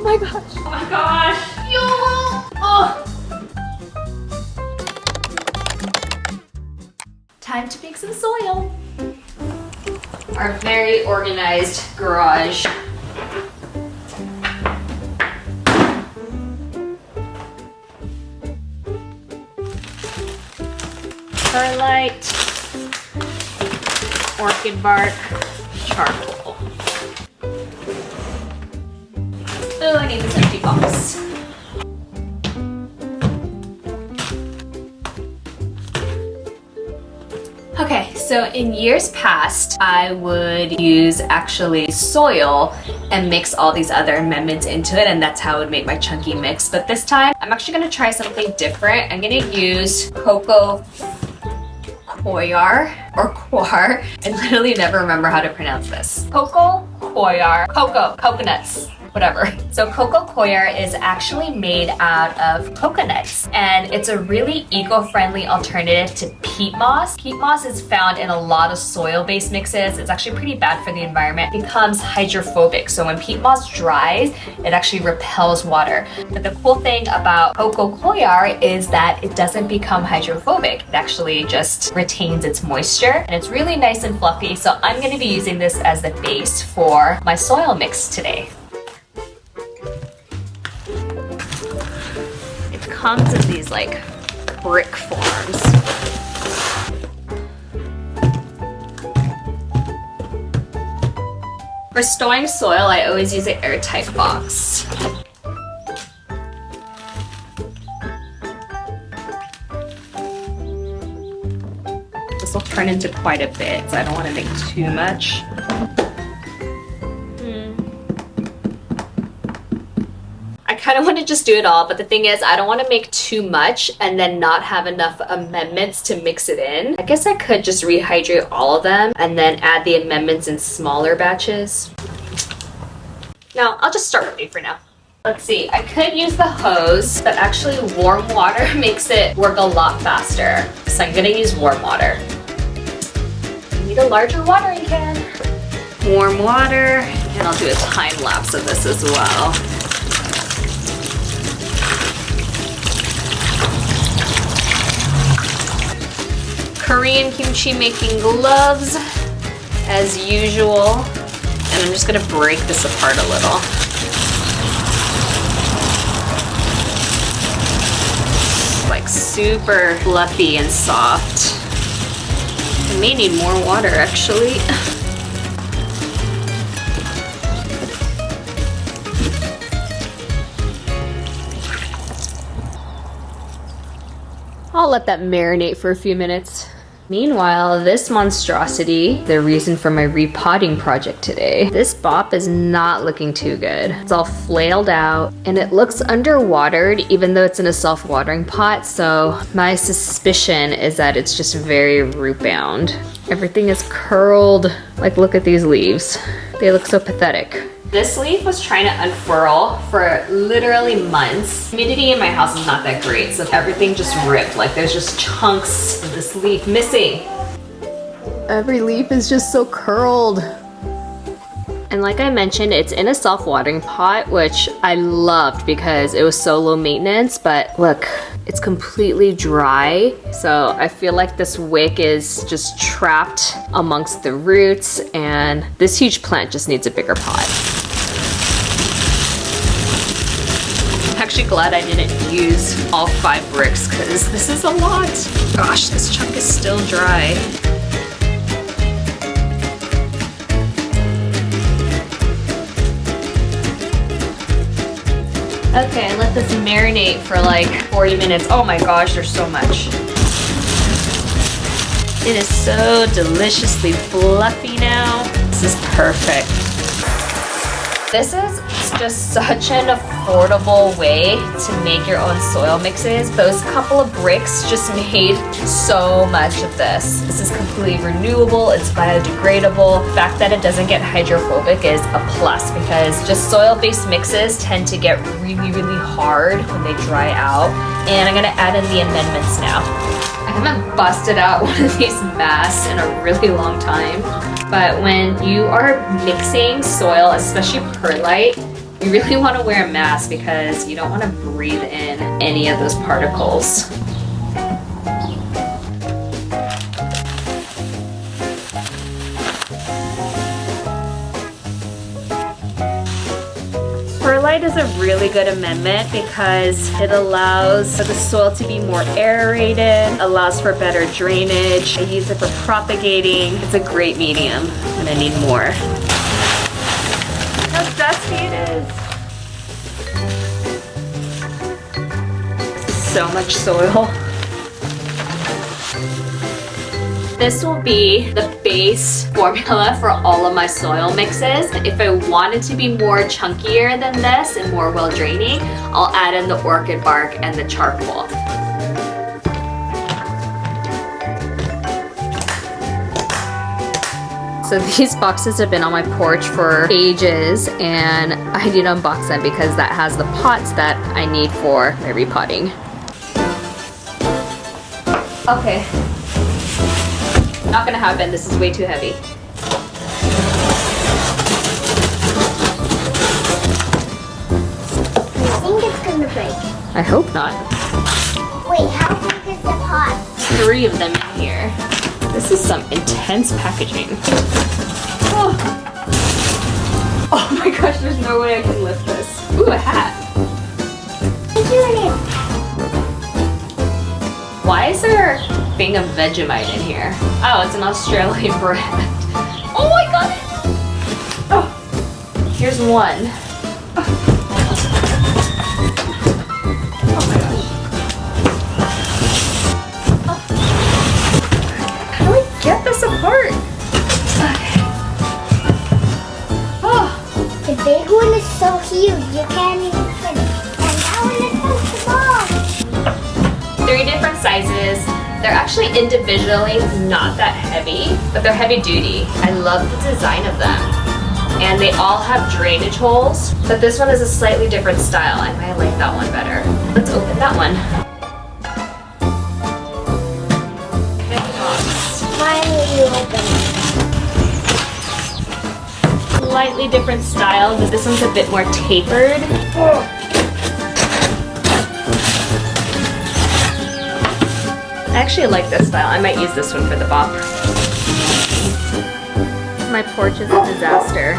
my gosh. Oh my gosh. Time to make some soil. Our very organized garage. Perlite, orchid bark, charcoal. Oh, I need this empty box. Okay, so in years past, I would use actually soil and mix all these other amendments into it, and that's how I would make my chunky mix. But this time, I'm actually gonna try something different. I'm gonna use cocoa coir or coir. I literally never remember how to pronounce this. Cocoa coir, coconuts. Whatever. So cocoa coir is actually made out of coconuts, and it's a really eco-friendly alternative to peat moss. Peat moss is found in a lot of soil-based mixes. It's actually pretty bad for the environment. It becomes hydrophobic. So when peat moss dries, it actually repels water. But the cool thing about cocoa coir is that it doesn't become hydrophobic. It actually just retains its moisture, and it's really nice and fluffy. So I'm going to be using this as the base for my soil mix today. Comes in these like brick forms. For storing soil, I always use an airtight box. This will turn into quite a bit, so I don't want to make too much. I kind of want to just do it all, but the thing is I don't want to make too much and then not have enough amendments to mix it in. I guess I could just rehydrate all of them and then add the amendments in smaller batches. No, I'll just start with me for now. Let's see, I could use the hose, but actually warm water makes it work a lot faster. So I'm gonna use warm water. I need a larger watering can. Warm water, and I'll do a time lapse of this as well. Korean kimchi making gloves as usual, and I'm just gonna break this apart a little. Like super fluffy and soft. I may need more water actually. I'll let that marinate for a few minutes. Meanwhile, this monstrosity, the reason for my repotting project today, this BOP is not looking too good. It's all flailed out and it looks underwatered even though it's in a self-watering pot, so my suspicion is that it's just very root bound. Everything is curled. Like, look at these leaves. They look so pathetic. This leaf was trying to unfurl for literally months. Humidity in my house is not that great, so everything just ripped. Like there's just chunks of this leaf missing. Every leaf is just so curled. And like I mentioned, it's in a self-watering pot, which I loved because it was so low maintenance, but look, it's completely dry. So I feel like this wick is just trapped amongst the roots, and this huge plant just needs a bigger pot. I'm actually glad I didn't use all 5 bricks because this is a lot. Gosh, this chunk is still dry. Okay, let this marinate for like 40 minutes. Oh my gosh, there's so much. It is so deliciously fluffy now. This is perfect. This is just such an affordable way to make your own soil mixes. Those couple of bricks just made so much of this. This is completely renewable, it's biodegradable. The fact that it doesn't get hydrophobic is a plus because just soil-based mixes tend to get really, really hard when they dry out. And I'm gonna add in the amendments now. I haven't busted out one of these masks in a really long time. But when you are mixing soil, especially perlite, You really want to wear a mask because you don't want to breathe in any of those particles. Perlite is a really good amendment because it allows for the soil to be more aerated, allows for better drainage. I use it for propagating. It's a great medium and I need more. Look how dusty it is. So much soil. This will be the base formula for all of my soil mixes. If I want it to be more chunkier than this and more well draining, I'll add in the orchid bark and the charcoal. So these boxes have been on my porch for ages and I need to unbox them because that has the pots that I need for my repotting. Okay. Not gonna happen, this is way too heavy. I think it's gonna break. I hope not. Wait, how big is the pot? 3 of them in here. This is some intense packaging. Oh. Oh my gosh, there's no way I can lift this. Ooh, a hat. What are you doing? Why is there a thing of Vegemite in here? Oh, it's an Australian brand. Oh, I got it! Oh, here's one. Oh my gosh. Oh. How do I get this apart? Oh. The big one is so huge, you can't even fit it. And that one is so small. 3 different sizes. They're actually individually not that heavy, but they're heavy duty. I love the design of them. And they all have drainage holes, but this one is a slightly different style. I might like that one better. Let's open that one. Okay, box. Finally you open it. Slightly different style. This one's a bit more tapered. Oh. I actually like this style. I might use this one for the BOP. My porch is a disaster.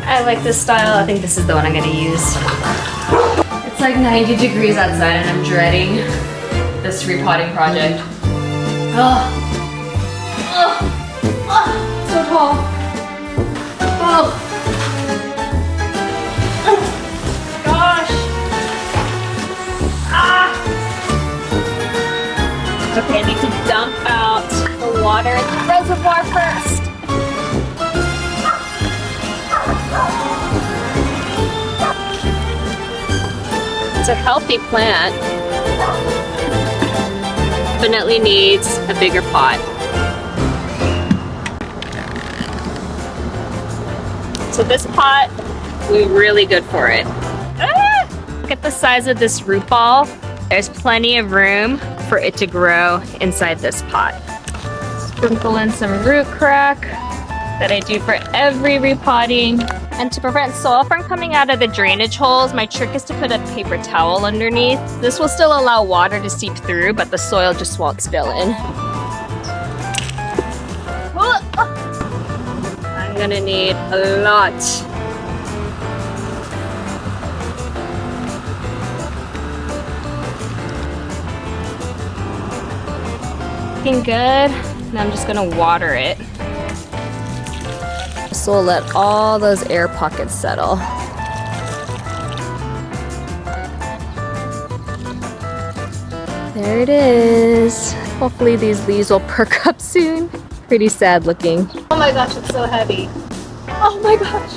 I like this style. I think this is the one I'm gonna use. It's like 90 degrees outside and I'm dreading this repotting project. Oh, oh, oh, so tall. Oh, gosh. Okay, I need to dump out the water in the reservoir first. It's a healthy plant. Definitely needs a bigger pot. So this pot will be really good for it. Ah! Look at the size of this root ball. There's plenty of room for it to grow inside this pot. Sprinkle in some root crack that I do for every repotting. And to prevent soil from coming out of the drainage holes, my trick is to put a paper towel underneath. This will still allow water to seep through, but the soil just won't spill in. I'm gonna need a lot. Looking good. Now I'm just gonna water it. So we'll let all those air pockets settle. There it is. Hopefully these leaves will perk up soon. Pretty sad looking. Oh my gosh, it's so heavy. Oh my gosh.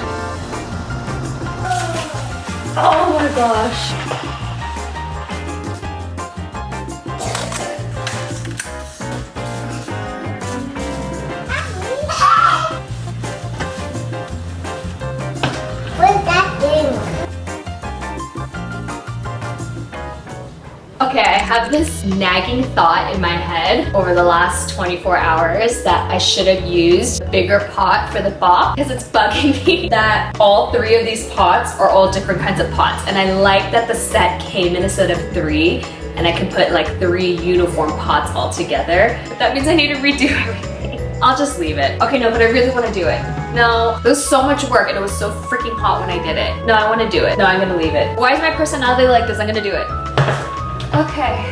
Oh my gosh. Okay, I have this nagging thought in my head over the last 24 hours that I should have used a bigger pot for the BOP because it's bugging me that all 3 of these pots are all different kinds of pots. And I like that the set came in a set of 3 and I can put like 3 uniform pots all together. But that means I need to redo everything. I'll just leave it. Okay, no, but I really want to do it. No, it was so much work and it was so freaking hot when I did it. No, I want to do it. No, I'm gonna leave it. Why is my personality like this? I'm gonna do it. Okay.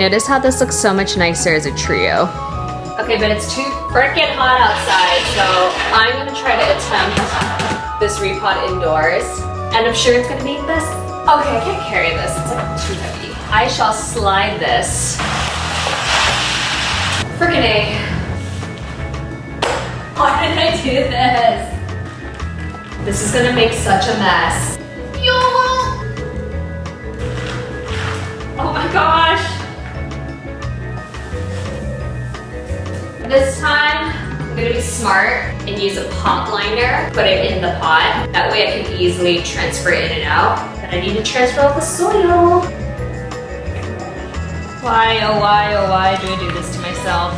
Notice how this looks so much nicer as a trio. Okay, but it's too freaking hot outside, so I'm gonna try to attempt this repot indoors. And I'm sure it's gonna be this. Okay, I can't carry this. It's like too heavy. I shall slide this. Freaking A. Why did I do this? This is gonna make such a mess. Oh my gosh! This time, I'm gonna be smart and use a pot liner, put it in the pot. That way I can easily transfer it in and out. But I need to transfer all the soil. Why, oh why do I do this to myself?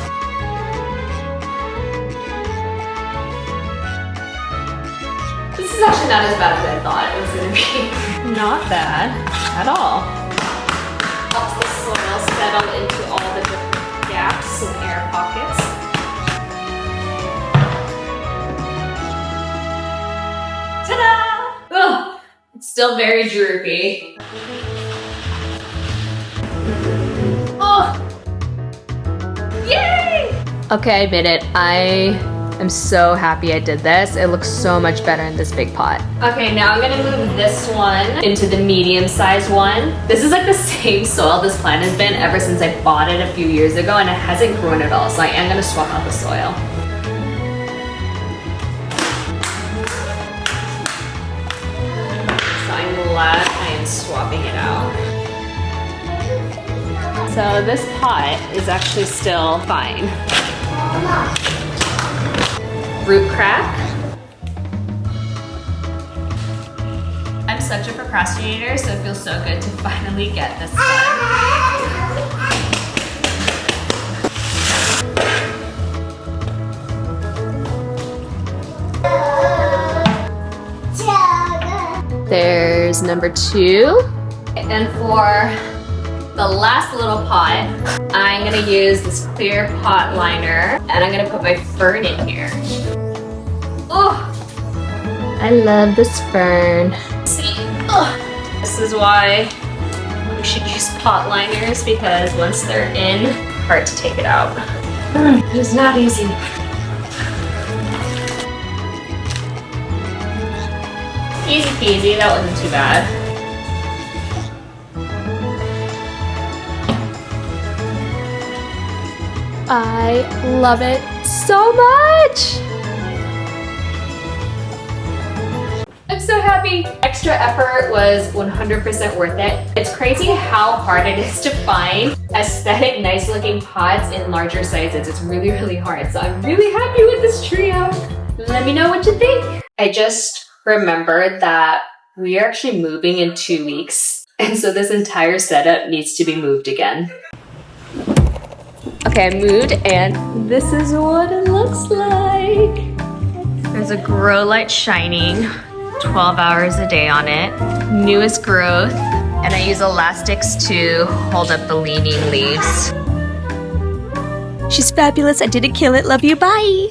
This is actually not as bad as I thought it was gonna be. Not bad at all. Helps the soil settle into all the different gaps and air pockets. Ta-da! Ugh, it's still very droopy. Oh! Yay! Okay, I admit it. I'm so happy I did this. It looks so much better in this big pot. Okay, now I'm gonna move this one into the medium-sized one. This is like the same soil this plant has been ever since I bought it a few years ago and it hasn't grown at all, so I am gonna swap out the soil. So I'm glad I am swapping it out. So this pot is actually still fine. Root crack. I'm such a procrastinator, so it feels so good to finally get this done. There's number 2. And for the last little pot, I'm gonna use this clear pot liner and I'm gonna put my fern in here. Oh, I love this fern. See, this is why we should use pot liners because once they're in, hard to take it out. It's not easy. Easy peasy, that wasn't too bad. I love it so much! I'm so happy. Extra effort was 100% worth it. It's crazy how hard it is to find aesthetic, nice looking pots in larger sizes. It's really, really hard. So I'm really happy with this trio. Let me know what you think. I just remembered that we are actually moving in 2 weeks. And so this entire setup needs to be moved again. Okay, I moved and this is what it looks like. There's a grow light shining 12 hours a day on it. Newest growth. And I use elastics to hold up the leaning leaves. She's fabulous. I didn't kill it. Love you. Bye.